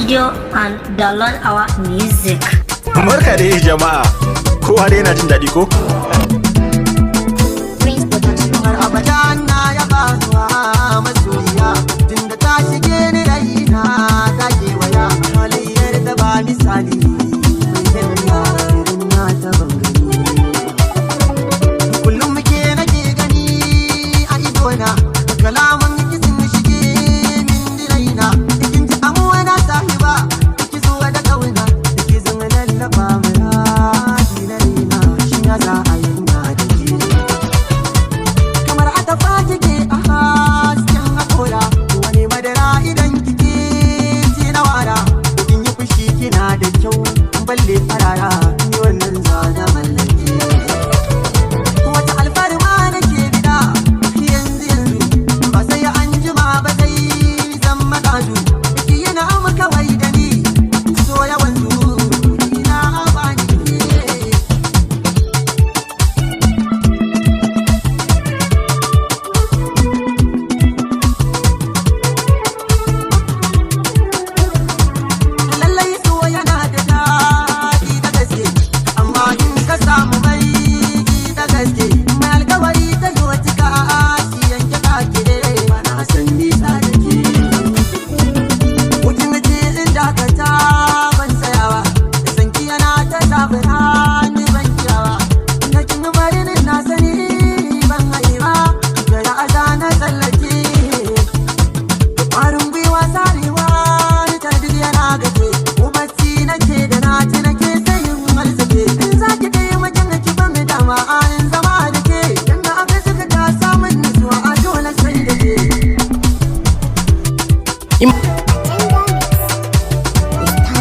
video and download our music. Barka dai jama'a, kowa dai yana jin daɗi ko?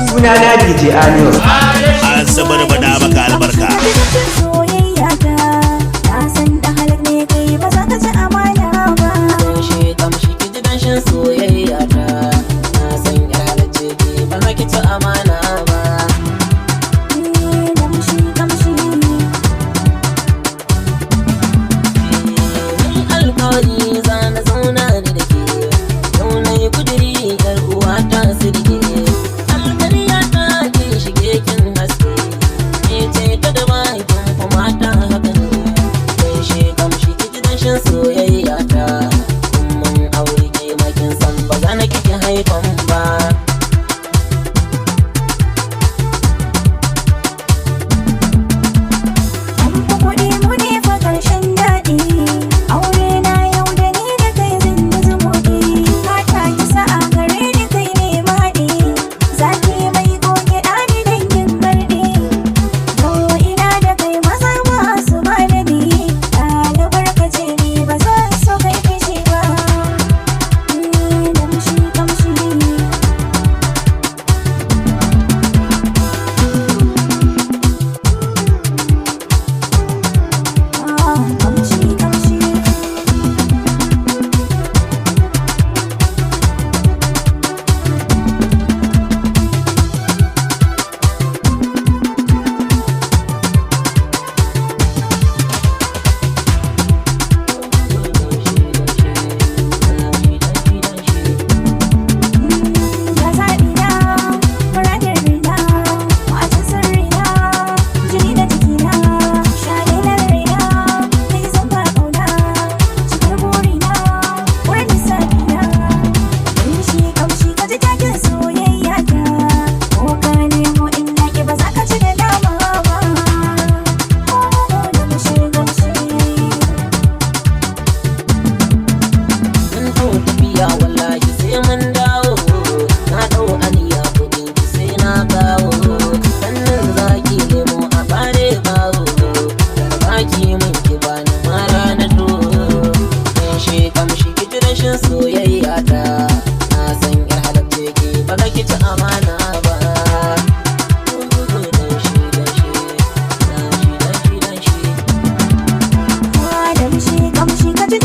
Sunana DJ Anios. Asabar bada maka albarka. Soyayya ta san da halak ne kai ba za ka ci amana ba. Kamshi kamshi ki ji danshin soyayya ta na san yar halacce ki ba za ki ci amana ba. Kamshi kamshi Ni alƙawari za na zauna ni da ke yau na yi kudiri yar uwa ta sirge. Soyayya ta mun aure ke makin san ba za na kike haifan ba. kuɗi mu ne fa ƙarshen daɗi. Aure na yau da ni da kai zan yi zumuɗi. Mata ki sa'a gare ni kai ne maɗi. Zaki mai goge ɗani dangin garɗi. Yau ina da kai maza masu malami. Ɗalibar ka ce ni ba zan so kai fishi ba. Kamshi kamshi kamshi kamshi ya zaɓi na muradin rina wacin sirrina jini da jikina shalilar rina kai zan ba ƙauna cikar burina wurin lissafina kamshi ka ji takin soyayya ta ko ka nemo in naƙi ba za ka ci da dama ba kamshi kamshi Mun ɗau tafiya wallahi sai mun dawo. Na ɗau aniya kuɗin ki sai na kawo. Sannan zaki nemo a bare bawo. Baki mun ki bani mara na to. Kamshi kamshi ki ji rashin soyayya ta. Na san yar halacce ki ba za ki ci amana ba. Danshi danshi danshi danshi danshi. kamshi kamshi ka ji